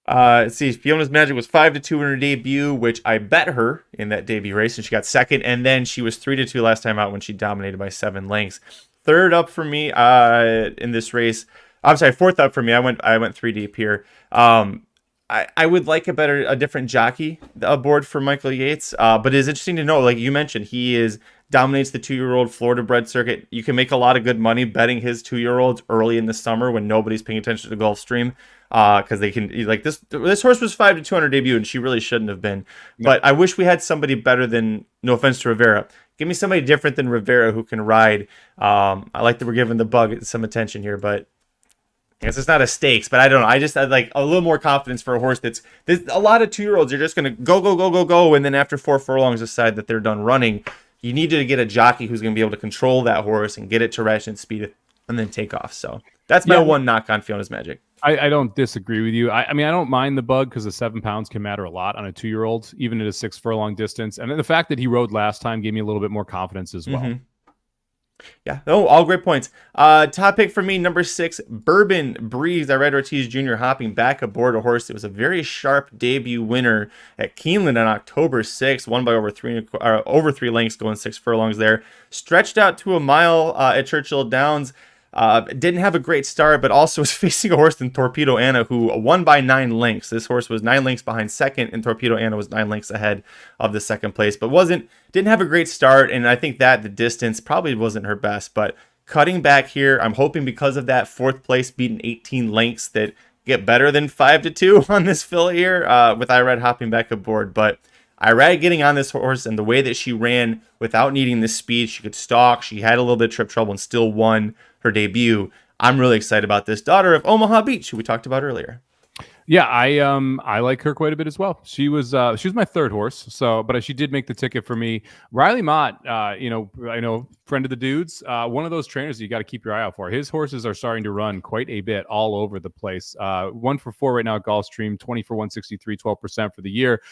Let's see, Fiona's Magic was 5-2 in her debut, which I bet her in that debut race, and she got second. And then she was 3-2 last time out when she dominated by 7 lengths. Third up for me in this race. I'm sorry, 4th up for me. I went 3 deep here. I would like a different jockey aboard for Michael Yates, but it's interesting to know, like you mentioned, he dominates the 2-year-old Florida bred circuit. You can make a lot of good money betting his 2-year-olds early in the summer when nobody's paying attention to Gulfstream, because they can, like, this horse was 5-2 on her debut, and she really shouldn't have been. No. But I wish we had somebody better than, no offense to Rivera, give me somebody different than Rivera who can ride. I like that we're giving the bug some attention here, but I guess it's not a stakes, but I don't know. I just had like a little more confidence for a horse that's a lot of 2-year-olds. You're just going to go. And then after 4 furlongs decide that they're done running. You need to get a jockey who's going to be able to control that horse and get it to ration speed and then take off. So that's my one knock on Fiona's Magic. I don't disagree with you. I mean, I don't mind the bug because the 7 pounds can matter a lot on a 2-year-old, even at a 6 furlong distance. And then the fact that he rode last time gave me a little bit more confidence as well. Mm-hmm. Yeah, all great points. Top pick for me, number 6, Bourbon Breeze. I read Ortiz Jr. hopping back aboard a horse. It was a very sharp debut winner at Keeneland on October 6th, won by over 3 lengths, going 6 furlongs there. Stretched out to a mile at Churchill Downs. Didn't have a great start, but also was facing a horse in Torpedo Anna who won by 9 lengths. This horse was 9 lengths behind second, and Torpedo Anna was 9 lengths ahead of the second place, but didn't have a great start. And I think that the distance probably wasn't her best, but cutting back here, I'm hoping because of that 4th place beaten 18 lengths that get better than 5-2 on this filly here with Irad hopping back aboard. But Irad getting on this horse and the way that she ran without needing the speed, she could stalk, she had a little bit of trip trouble and still won her debut. I'm really excited about this. Daughter of Omaha Beach, who we talked about earlier. Yeah, I like her quite a bit as well. She was my 3rd horse, but she did make the ticket for me. Riley Mott, I know, friend of the dudes, one of those trainers that you got to keep your eye out for. His horses are starting to run quite a bit all over the place. 1 for 4 right now at Gulfstream, 20 for 163, 12% for the year.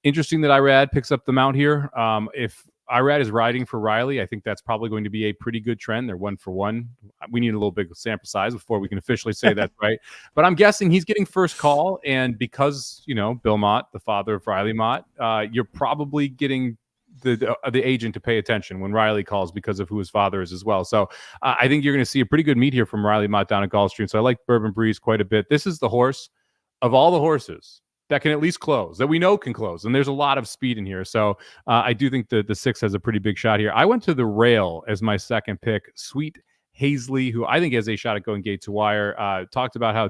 Interesting that Irad picks up the mount here. If Irad is riding for Riley, I think that's probably going to be a pretty good trend. They're 1 for 1. We need a little big sample size before we can officially say that's right. But I'm guessing he's getting first call. And because, Bill Mott, the father of Riley Mott, you're probably getting the agent to pay attention when Riley calls because of who his father is as well. So I think you're going to see a pretty good meet here from Riley Mott down at Gulfstream. So I like Bourbon Breeze quite a bit. This is the horse of all the horses that can at least close, that we know can close. And there's a lot of speed in here. So I do think the 6 has a pretty big shot here. I went to the rail as my second pick. Sweet Hazley, who I think has a shot at going gate to wire, talked about how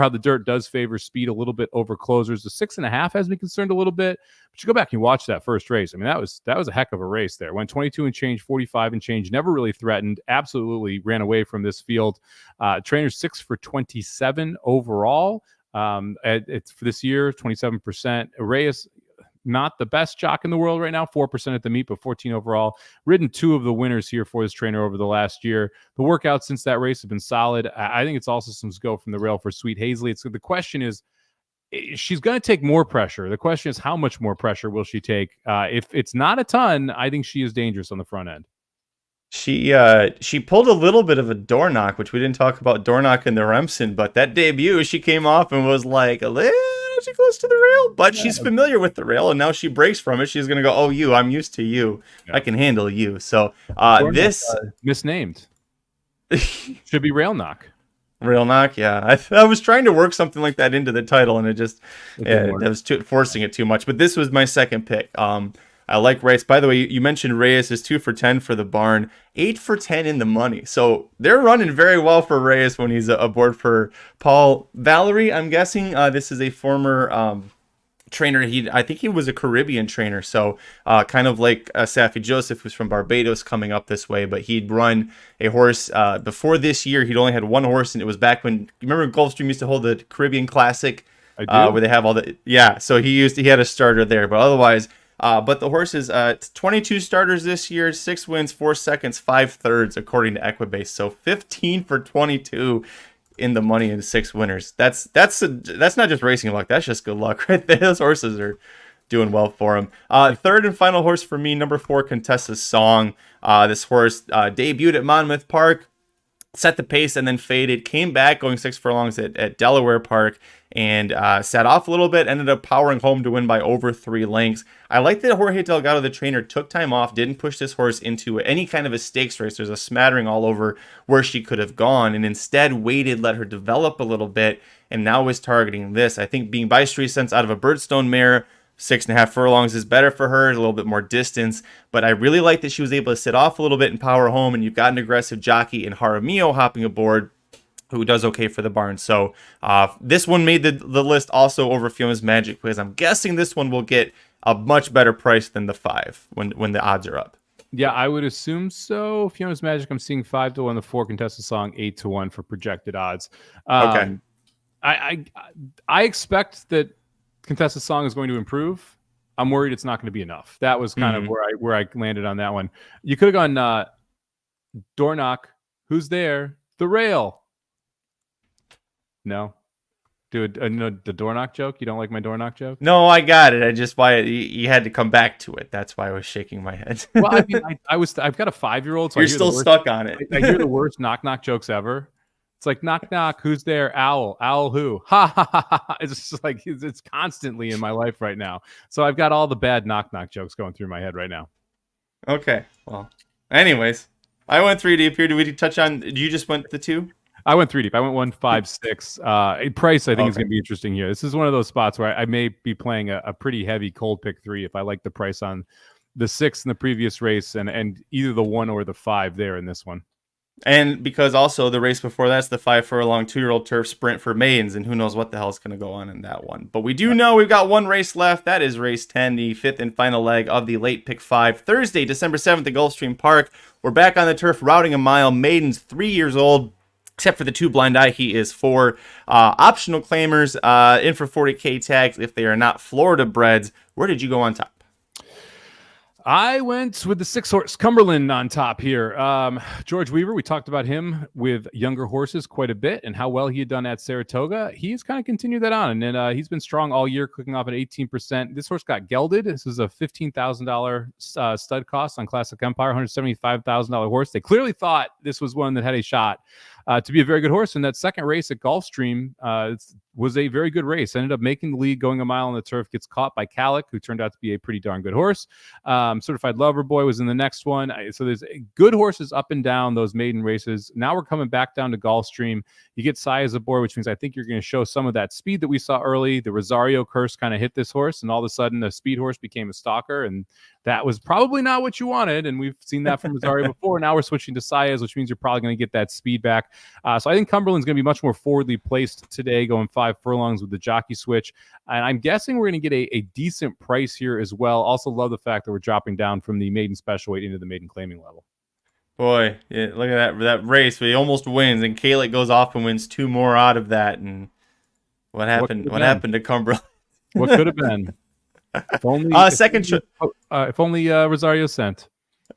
the dirt does favor speed a little bit over closers. The 6.5 has me concerned a little bit. But you go back and you watch that first race. I mean, that was a heck of a race there. Went 22 and change, 45 and change, never really threatened, absolutely ran away from this field. Trainer 6 for 27 overall. It's for this year, 27%. Reyes, not the best jock in the world right now, 4% at the meet, but 14 overall. Ridden 2 of the winners here for this trainer over the last year. The workouts since that race have been solid. I think it's all systems go from the rail for Sweet Hazley. The question is, she's going to take more pressure. The question is, how much more pressure will she take? If it's not a ton, I think she is dangerous on the front end. She pulled a little bit of a door knock, which we didn't talk about door knock in the Remsen, but that debut, she came off and was like a little too close to the rail, but she's familiar with the rail, and now she breaks from it. She's going to go, I'm used to you. Yeah. I can handle you. So this... misnamed. Should be rail knock. Rail knock, yeah. I was trying to work something like that into the title, and it was forcing it too much. But this was my second pick. I like Reyes. By the way, you mentioned Reyes is 2 for 10 for the barn, 8 for 10 in the money. So they're running very well for Reyes when he's aboard for Paul Valerie. I'm guessing this is a former trainer. I think he was a Caribbean trainer. So kind of like Safi Joseph, who's from Barbados, coming up this way. But he'd run a horse before this year. He'd only had 1 horse, and it was back when, you remember Gulfstream used to hold the Caribbean Classic, where they have all the So he had a starter there, but otherwise. But the horse is 22 starters this year, 6 wins, 4 seconds, 5 thirds, according to Equibase. So 15 for 22 in the money and 6 winners. That's not just racing luck. That's just good luck right there. Those horses are doing well for him. Third and final horse for me, number 4, Contessa's Song. This horse debuted at Monmouth Park, set the pace, and then faded. Came back going 6 furlongs at Delaware Park, and sat off a little bit, ended up powering home to win by over 3 lengths. I like that Jorge Delgado, the trainer, took time off, didn't push this horse into any kind of a stakes race. There's a smattering all over where she could have gone, and instead waited, let her develop a little bit, and now is targeting this. I think being by 3 cents out of a Birdstone mare, 6.5 furlongs is better for her, a little bit more distance, but I really like that she was able to sit off a little bit and power home, and you've got an aggressive jockey in Jaramillo hopping aboard, who does okay for the barn. So this one made the list also over Fiona's Magic, because I'm guessing this one will get a much better price than the 5 when the odds are up. Yeah, I would assume so. Fiona's Magic, I'm seeing 5-1. The 4 contested song 8-1 for projected odds. Okay. I expect that contested song is going to improve. I'm worried it's not going to be enough. That was kind of where I landed on that one. You could have gone door knock. Who's there? The rail. No. Dude, the door knock joke. You don't like my door knock joke? No, I got it. I just why you had to come back to it. That's why I was shaking my head. Well, I mean, I've got a 5-year-old. So you're still stuck on it. I hear the worst knock jokes ever. It's like knock knock. Who's there? Owl. Owl who? Ha ha ha ha. It's just like it's constantly in my life right now. So I've got all the bad knock jokes going through my head right now. Okay. Well, anyways, I went 3 deep here. Did we touch on? You just went the 2? I went 3 deep. I went 1, 5, 6. Price, I think, is going to be interesting here. This is one of those spots where I may be playing a pretty heavy cold pick 3 if I like the price on the 6 in the previous race and either the 1 or the 5 there in this one. And because also the race before that's the 5 furlong 2-year-old turf sprint for maidens, and who knows what the hell is going to go on in that one. But we do know we've got one race left. That is race 10, the 5th and final leg of the late pick 5. Thursday, December 7th at Gulfstream Park. We're back on the turf routing a mile. Maidens 3 years old. Except for the 2 blind eye, he is 4. Optional claimers in for 40K tags if they are not Florida breds. Where did you go on top? I went with the 6-horse Cumberland on top here. George Weaver, we talked about him with younger horses quite a bit and how well he had done at Saratoga. He's kind of continued that on, and he's been strong all year, clicking off at 18%. This horse got gelded. This is a $15,000 stud cost on Classic Empire, $175,000 horse. They clearly thought this was one that had a shot to be a very good horse. And that second race at Gulfstream was a very good race. Ended up making the lead, going a mile on the turf, gets caught by Kalleward, who turned out to be a pretty darn good horse. Certified Lover Boy was in the next one. So there's good horses up and down those maiden races. Now we're coming back down to Gulfstream. You get Size aboard, which means I think you're going to show some of that speed that we saw early. The Rosario curse kind of hit this horse, and all of a sudden the speed horse became a stalker, and that was probably not what you wanted. And we've seen that from Rosario before. Now we're switching to Sias, which means you're probably going to get that speed back. So I think Cumberland's going to be much more forwardly placed today, going 5 furlongs with the jockey switch. And I'm guessing we're going to get a decent price here as well. Also love the fact that we're dropping down from the maiden special weight into the maiden claiming level. Boy, yeah, look at that race. He almost wins, and Kalleward goes off and wins 2 more out of that. And what happened? What happened to Cumberland? What could have been? If only, if only Rosario sent.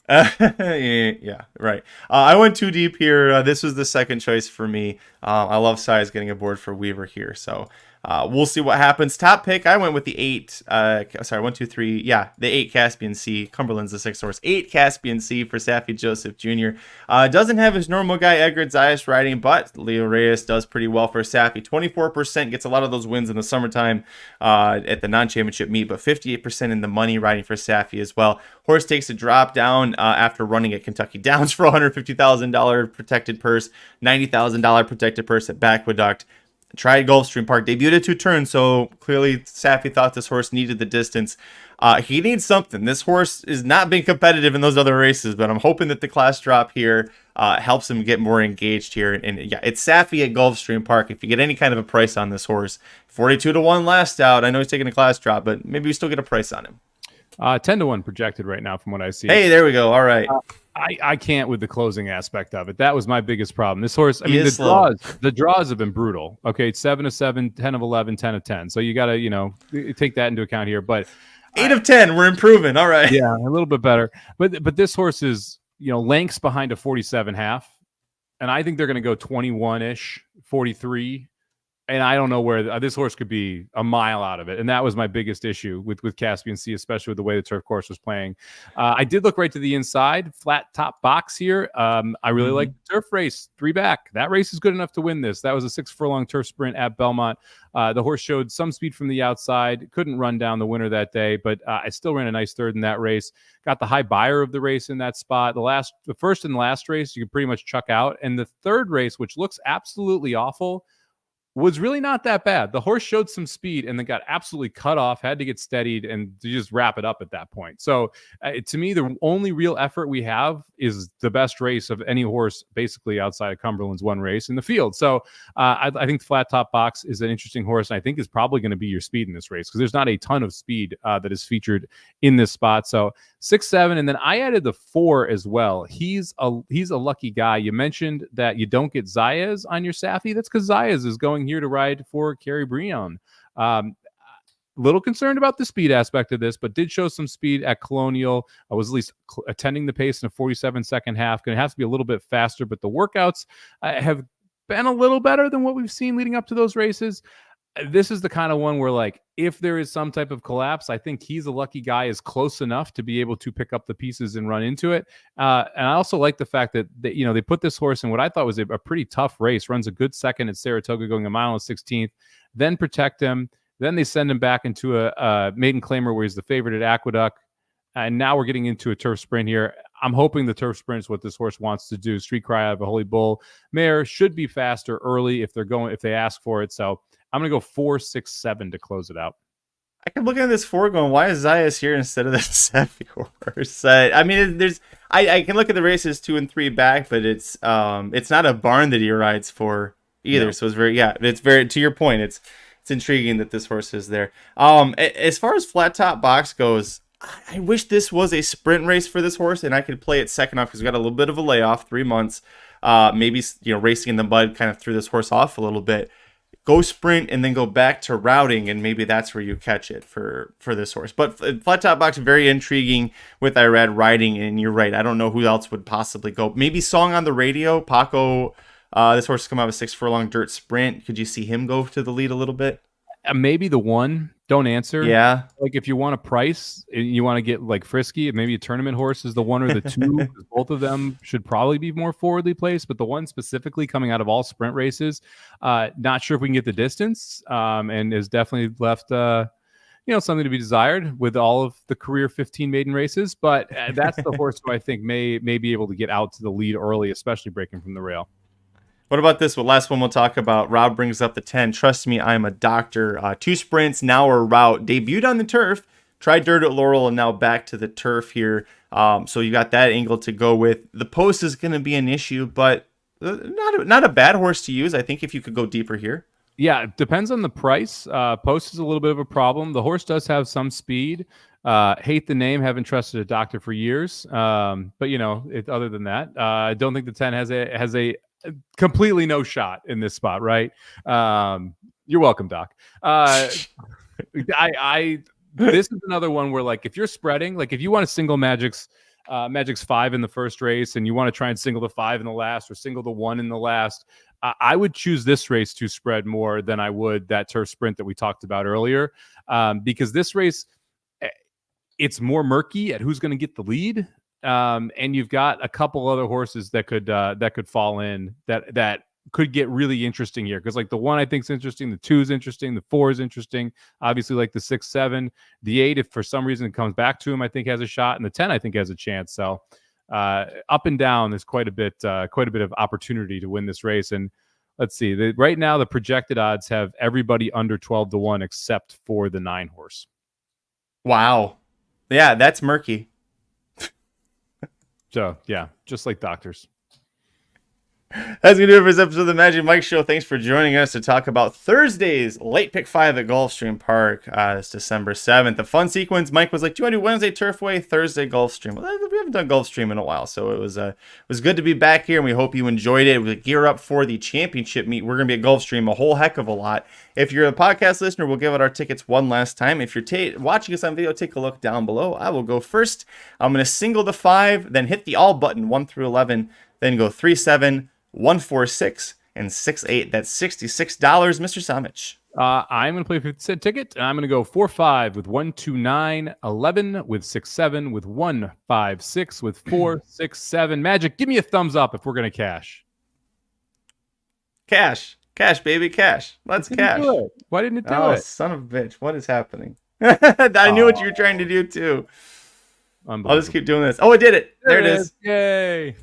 Yeah, right. I went 2 deep here. This was the second choice for me. I love Size getting aboard for Weaver here, so we'll see what happens. Top pick, I went with the 8. 1, 2, 3. Yeah, the 8 Caspian Sea. Cumberland's the 6th horse. 8 Caspian Sea for Safi Joseph Jr. Doesn't have his normal guy Edgar Zayas riding, but Leo Reyes does pretty well for Safi. 24% gets a lot of those wins in the summertime at the non-championship meet, but 58% in the money riding for Safi as well. Horse takes a drop down after running at Kentucky Downs for $150,000 protected purse, $90,000 protected purse at Backwaduct. Tried Gulfstream Park, debuted at 2 turns, so clearly Safi thought this horse needed the distance. He needs something. This horse is not being competitive in those other races, but I'm hoping that the class drop here helps him get more engaged here. And yeah, it's Safi at Gulfstream Park. If you get any kind of a price on this horse, 42-1 last out. I know he's taking a class drop, but maybe we still get a price on him. 10-1 projected right now from what I see. Hey, there we go. All right. I can't with the closing aspect of it. That was my biggest problem. This horse, I mean, the draws have been brutal. Okay, 7 of 7, 10 of 11, 10 of 10. So you got to, take that into account here. But 8 of 10, we're improving. All right. Yeah, a little bit better. But this horse is, lengths behind a 47.5. And I think they're going to go 21-ish, 43. And I don't know where this horse could be a mile out of it. And that was my biggest issue with Caspian Sea, especially with the way the turf course was playing. I did look right to the inside, flat top box here. I really like the turf race, 3 back. That race is good enough to win this. That was a 6 furlong turf sprint at Belmont. The horse showed some speed from the outside, couldn't run down the winner that day, but I still ran a nice third in that race. Got the high buyer of the race in that spot. The first and last race, you could pretty much chuck out. And the third race, which looks absolutely awful, was really not that bad. The horse showed some speed and then got absolutely cut off, had to get steadied and to just wrap it up at that point. So to me, the only real effort we have is the best race of any horse basically outside of Cumberland's one race in the field. So I think the Flat Top Box is an interesting horse, and I think is probably going to be your speed in this race because there's not a ton of speed that is featured in this spot. So 6, 7, and then I added the 4 as well. He's a lucky guy. You mentioned that you don't get Zayas on your Safi. That's because Zayas is going here to ride for Kerry Brion. Little concerned about the speed aspect of this, but did show some speed at Colonial. I was at least attending the pace in a 47-second half. Going to have to be a little bit faster, but the workouts have been a little better than what we've seen leading up to those races. This is the kind of one where, like, if there is some type of collapse, I think he's a lucky guy, is close enough to be able to pick up the pieces and run into it. And I also like the fact that they put this horse in what I thought was a pretty tough race. Runs a good second at Saratoga, going a mile and 16th, then protect him. Then they send him back into a maiden claimer where he's the favorite at Aqueduct. And now we're getting into a turf sprint here. I'm hoping the turf sprint is what this horse wants to do. Street Cry out of a Holy Bull mare should be faster early if they ask for it. So I'm going to go 4, 6, 7 to close it out. I can look at this 4 going, why is Zayas here instead of the Safi horse? I mean, I can look at the races 2 and 3 back, but it's not a barn that he rides for either. No. So it's very to your point. It's intriguing that this horse is there. As far as Flat Top Box goes, I wish this was a sprint race for this horse and I could play it second off because we got a little bit of a layoff, 3 months. Maybe racing in the mud kind of threw this horse off a little bit. Go sprint and then go back to routing, and maybe that's where you catch it for this horse. But Flat Top Box, very intriguing with Irad riding, and you're right. I don't know who else would possibly go. Maybe Song on the Radio. Paco, this horse has come out of a 6 furlong dirt sprint. Could you see him go to the lead a little bit? Maybe the 1. Don't answer. Yeah. Like if you want a price, you want to get like frisky, maybe a tournament horse is the 1 or the 2. Both of them should probably be more forwardly placed, but the 1 specifically coming out of all sprint races, not sure if we can get the distance, and is definitely left something to be desired with all of the career 15 maiden races. But that's the horse who I think may be able to get out to the lead early, especially breaking from the rail. What about this? Well, last one we'll talk about. Rob brings up the 10. Trust me, I'm a doctor. 2 sprints, now a route. Debuted on the turf, tried dirt at Laurel, and now back to the turf here. So you got that angle to go with. The post is going to be an issue, but not a bad horse to use. I think if you could go deeper here. Yeah, it depends on the price. Post is a little bit of a problem. The horse does have some speed. Hate the name. Haven't trusted a doctor for years. But other than that, I don't think the 10 has a completely no shot in this spot, right? You're welcome, Doc. This is another one where, like, if you're spreading, like if you want to single Magic's 5 in the first race and you want to try and single the 5 in the last or single the 1 in the last, I would choose this race to spread more than I would that turf sprint that we talked about earlier, because this race, it's more murky at who's going to get the lead. And you've got a couple other horses that could fall in that could get really interesting here. Because like the 1 I think is interesting, the 2 is interesting, the 4 is interesting. Obviously, like the 6, 7, the 8, if for some reason it comes back to him, I think has a shot, and the 10 I think has a chance. So up and down, there's quite a bit of opportunity to win this race. And let's see, right now the projected odds have everybody under 12-1 except for the 9 horse. Wow, yeah, that's murky. So, yeah, just like doctors. That's going to do it for this episode of the Magic Mike Show. Thanks for joining us to talk about Thursday's late pick 5 at Gulfstream Park. It's December 7th. The fun sequence, Mike was like, do you want to do Wednesday Turfway, Thursday Gulfstream? Well, we haven't done Gulfstream in a while, so it was good to be back here, and we hope you enjoyed it. We gear up for the championship meet. We're going to be at Gulfstream a whole heck of a lot. If you're a podcast listener, we'll give out our tickets one last time. If you're watching us on video, take a look down below. I will go first. I'm going to single the 5, then hit the all button 1 through 11, then go 3, 7, 1, 4, 6, and 6, 8. That's $66, Mr. Somich. I'm going to play a 50-cent ticket, and I'm going to go 4, 5 with 1, 2, 9, 11 with 6, 7 with 1, 5, 6 with 4, 6, 7. Magic, give me a thumbs up if we're going to cash. Cash, baby, cash. Let's cash. Why didn't it do it? Oh, son of a bitch. What is happening? I knew what you were trying to do, too. I'll just keep doing this. Oh, I did it. There it is. Yay.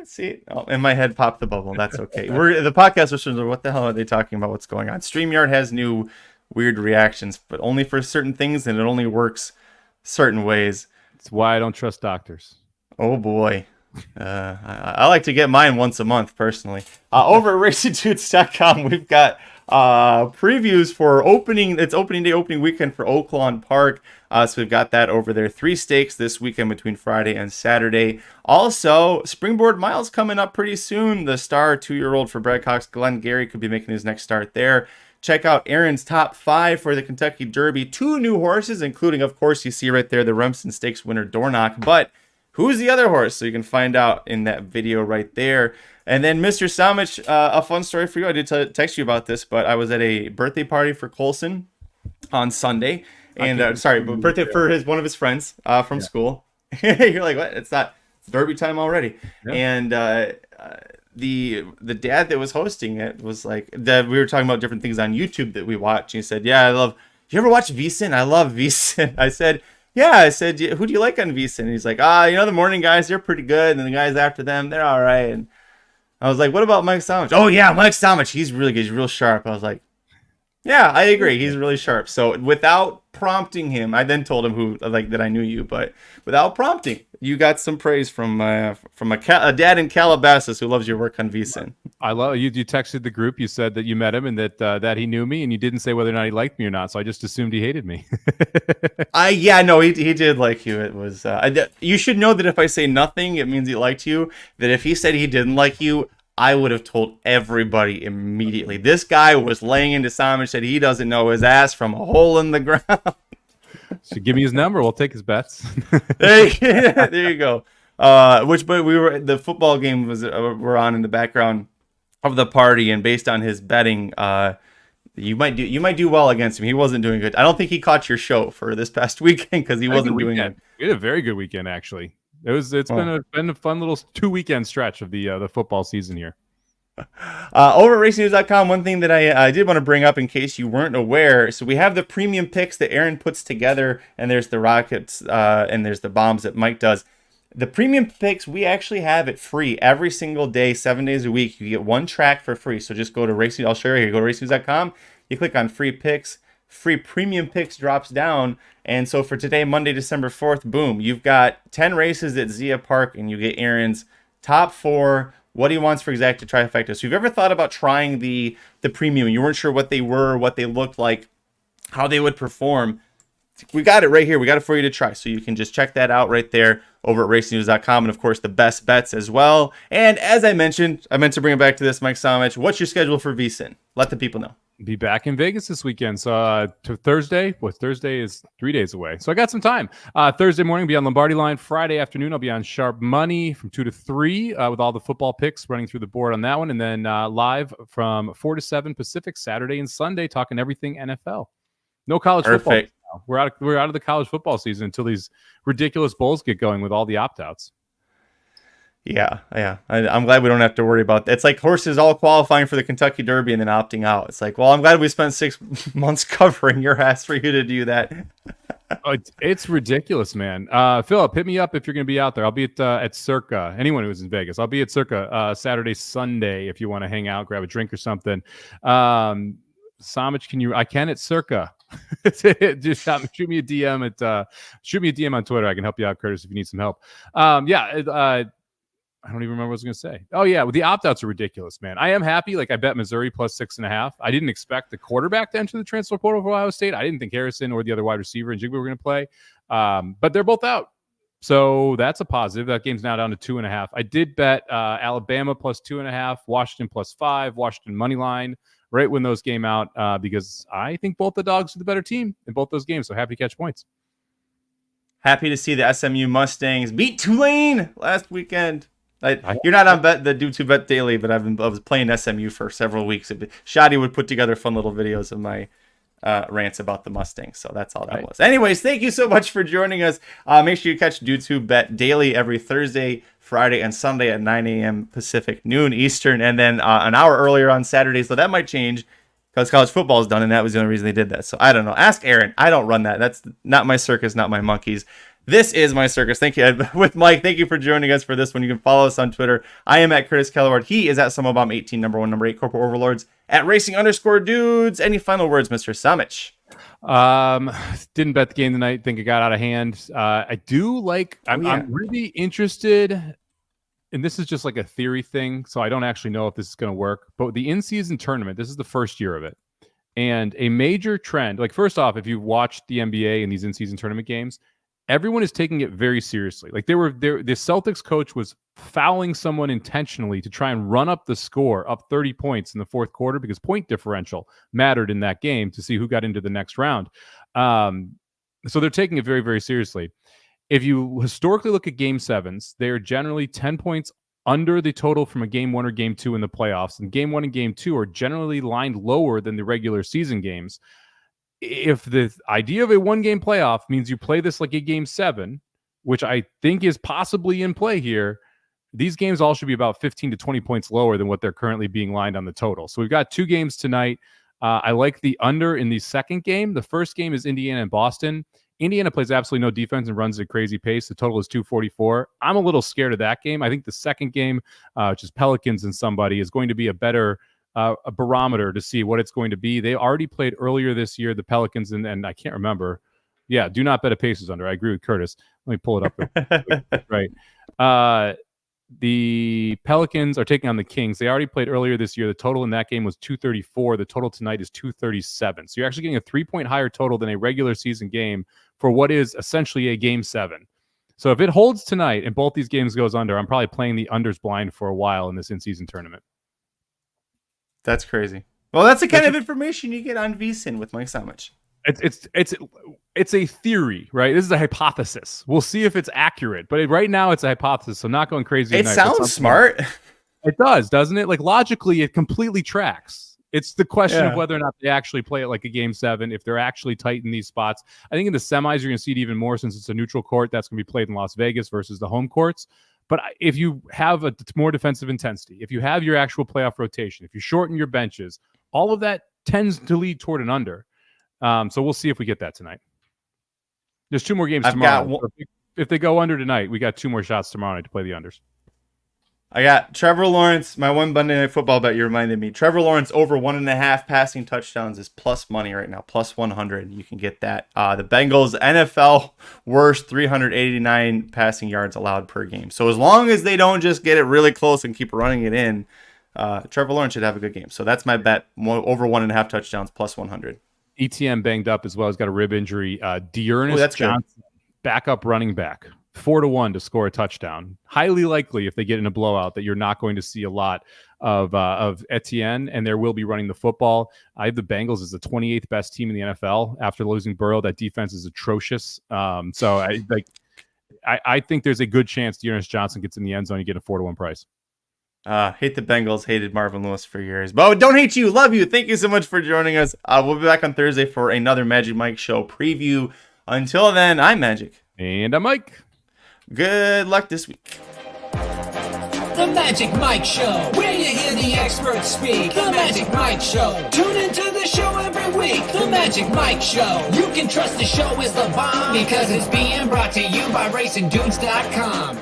See, in my head popped the bubble. That's okay. The podcast listeners are, what the hell are they talking about? What's going on? StreamYard has new weird reactions, but only for certain things, and it only works certain ways. It's why I don't trust doctors. Oh boy. I like to get mine once a month personally. Over at RacingDudes.com, we've got previews for opening day, opening weekend for Oaklawn Park. So we've got that over there. 3 stakes this weekend between Friday and Saturday. Also, Springboard Miles coming up pretty soon. The star 2-year-old for Brad Cox, Glenn Gary, could be making his next start there. Check out Aaron's top 5 for the Kentucky Derby. 2 new horses, including, of course, you see right there, the Remsen Stakes winner, Dornock. But who's the other horse? So you can find out in that video right there. And then Mr. Somich, a fun story for you. I did text you about this, but I was at a birthday party for Colson on Sunday. And birthday for one of his friends from school. You're like, what? It's Derby time already. Yeah. And the dad that was hosting it was like, we were talking about different things on YouTube that we watch. And he said, yeah, you ever watch VSiN? I love VSiN. I said, yeah. I said, who do you like on VSiN? And he's like, the morning guys, they're pretty good. And the guys after them, they're all right. And I was like, what about Mike Somich? Oh, yeah, Mike Somich. He's really good. He's real sharp. I was like, yeah, I agree. He's really sharp. So without prompting him, I then told him that I knew you. But without prompting, you got some praise from a dad in Calabasas who loves your work on VSiN. I love you. You texted the group. You said that you met him and that he knew me, and you didn't say whether or not he liked me or not. So I just assumed he hated me. He did like you. It was you should know that if I say nothing, it means he liked you. That if he said he didn't like you, I would have told everybody immediately. This guy was laying into Somich, said he doesn't know his ass from a hole in the ground. So give me his number. We'll take his bets. There you go. The football game were on in the background of the party, and based on his betting, you might do well against him. He wasn't doing good. I don't think he caught your show for this past weekend because he wasn't doing it. We had a very good weekend actually. It's been a fun little 2-weekend stretch of the football season here. Over at RacingNews.com, one thing that I did want to bring up in case you weren't aware. So we have the premium picks that Aaron puts together, and there's the Rockets and there's the bombs that Mike does. The premium picks, we actually have it free every single day, 7 days a week. You get 1 track for free. So just go to Racing. I'll show you here. Go to RacingNews.com. You click on free picks. Free premium picks drops down. And so for today, Monday, December 4th, boom, you've got 10 races at Zia Park, and you get Aaron's top 4, what he wants for exacta trifecta. So if you've ever thought about trying the premium, you weren't sure what they were, what they looked like, how they would perform, we got it right here. We got it for you to try. So you can just check that out right there over at racingnews.com. And of course, the best bets as well. And as I mentioned, I meant to bring it back to this, Mike Somich. What's your schedule for VSiN? Let the people know. Be back in Vegas this weekend. So to Thursday. Thursday is 3 days away. So I got some time. Thursday morning, be on Lombardi Line. Friday afternoon, I'll be on Sharp Money from 2 to 3 with all the football picks running through the board on that one. And then live from 4 to 7 Pacific, Saturday and Sunday, talking everything NFL. No college football. Now. We're out of the college football season until these ridiculous bowls get going with all the opt-outs. Yeah. I'm glad we don't have to worry about that. It's like horses all qualifying for the Kentucky Derby and then opting out. It's like, well, I'm glad we spent 6 months covering your ass for you to do that. It's ridiculous, man. Philip, hit me up if you're going to be out there. I'll be at Circa. Anyone who's in Vegas, I'll be at Circa Saturday, Sunday if you want to hang out, grab a drink or something. Somich, I can at Circa. Just shoot me a DM on Twitter. I can help you out, Curtis, if you need some help. I don't even remember what I was going to say. Oh, yeah. Well, the opt-outs are ridiculous, man. I am happy. Like, I bet Missouri plus 6.5. I didn't expect the quarterback to enter the transfer portal for Ohio State. I didn't think Harrison or the other wide receiver and Jigba were going to play. But they're both out. So that's a positive. That game's now down to 2.5. I did bet Alabama plus 2.5, Washington plus 5, Washington money line right when those came out because I think both the dogs are the better team in both those games. So happy to catch points. Happy to see the SMU Mustangs beat Tulane last weekend. You're not on the dudes who bet daily, but I was playing SMU for several weeks. Shadi would put together fun little videos of my rants about the Mustangs. So that's all that was. Anyways, thank you so much for joining us. Make sure you catch Dudes Who Bet daily every Thursday, Friday, and Sunday at 9 a.m. Pacific, noon Eastern, and then an hour earlier on Saturdays. So that might change because college football is done, and that was the only reason they did that. So I don't know. Ask Aaron. I don't run that. That's not my circus, not my monkeys. This is My Circus. Thank you, with Mike. Thank you for joining us for this one. You can follow us on Twitter. I am at Curtis Kalleward. He is at Somobomb 18, number 1, number 8, Corporate Overlords at Racing_Dudes. Any final words, Mr. Somich? Didn't bet the game tonight. Think it got out of hand. I do like. I'm really interested, and this is just like a theory thing, so I don't actually know if this is going to work. But the in-season tournament, this is the first year of it, and a major trend. Like, first off, if you've watched the NBA and these in-season tournament games, everyone is taking it very seriously. Like, the Celtics coach was fouling someone intentionally to try and run up the score up 30 points in the fourth quarter because point differential mattered in that game to see who got into the next round. So they're taking it very, very seriously. If you historically look at game sevens, they are generally 10 points under the total from a game 1 or game 2 in the playoffs. And game 1 and game 2 are generally lined lower than the regular season games. If the idea of a one-game playoff means you play this like a game 7, which I think is possibly in play here, these games all should be about 15 to 20 points lower than what they're currently being lined on the total. So we've got 2 games tonight. I like the under in the second game. The first game is Indiana and Boston. Indiana plays absolutely no defense and runs at a crazy pace. The total is 244. I'm a little scared of that game. I think the second game, which is Pelicans and somebody, is going to be a better a barometer to see what it's going to be. They already played earlier this year, the Pelicans, and I can't remember. Yeah, do not bet a Pacers under. I agree with Curtis. Let me pull it up. Right. The Pelicans are taking on the Kings. They already played earlier this year. The total in that game was 234. The total tonight is 237. So you're actually getting a 3-point higher total than a regular season game for what is essentially a game 7. So if it holds tonight and both these games goes under, I'm probably playing the unders blind for a while in this in-season tournament. That's crazy. Well, that's the kind of information you get on VSiN with Mike Somich. It's a theory, right? This is a hypothesis. We'll see if it's accurate, but right now it's a hypothesis. So not going crazy. It sounds smart. It does, doesn't it? Like, logically, it completely tracks. It's the question of whether or not they actually play it like a game 7, if they're actually tight in these spots. I think in the semis, you're going to see it even more since it's a neutral court. That's going to be played in Las Vegas versus the home courts. But if you have a more defensive intensity, if you have your actual playoff rotation, if you shorten your benches, all of that tends to lead toward an under. So we'll see if we get that tonight. There's 2 more games tomorrow. If they go under tonight, we got 2 more shots tomorrow night to play the unders. I got Trevor Lawrence. My one Monday Night Football bet you reminded me. Trevor Lawrence over 1.5 passing touchdowns is plus money right now, plus 100. You can get that. The Bengals NFL worst 389 passing yards allowed per game. So as long as they don't just get it really close and keep running it in, Trevor Lawrence should have a good game. So that's my bet. Over 1.5 touchdowns, plus 100. ETN banged up as well. He's got a rib injury. Dearness Johnson, backup running back. 4-1 to score a touchdown. Highly likely, if they get in a blowout, that you're not going to see a lot of Etienne, and there will be running the football. I have the Bengals as the 28th best team in the NFL after losing Burrow. That defense is atrocious. So I think there's a good chance Dearness Johnson gets in the end zone. You get a 4-1 price. Hate the Bengals, hated Marvin Lewis for years. But don't hate you, love you. Thank you so much for joining us. We'll be back on Thursday for another Magic Mike Show preview. Until then, I'm Magic. And I'm Mike. Good luck this week. The Magic Mike Show, where you hear the experts speak. The Magic Mike Show. Tune into the show every week. The Magic Mike Show. You can trust the show is the bomb because it's being brought to you by RacingDudes.com.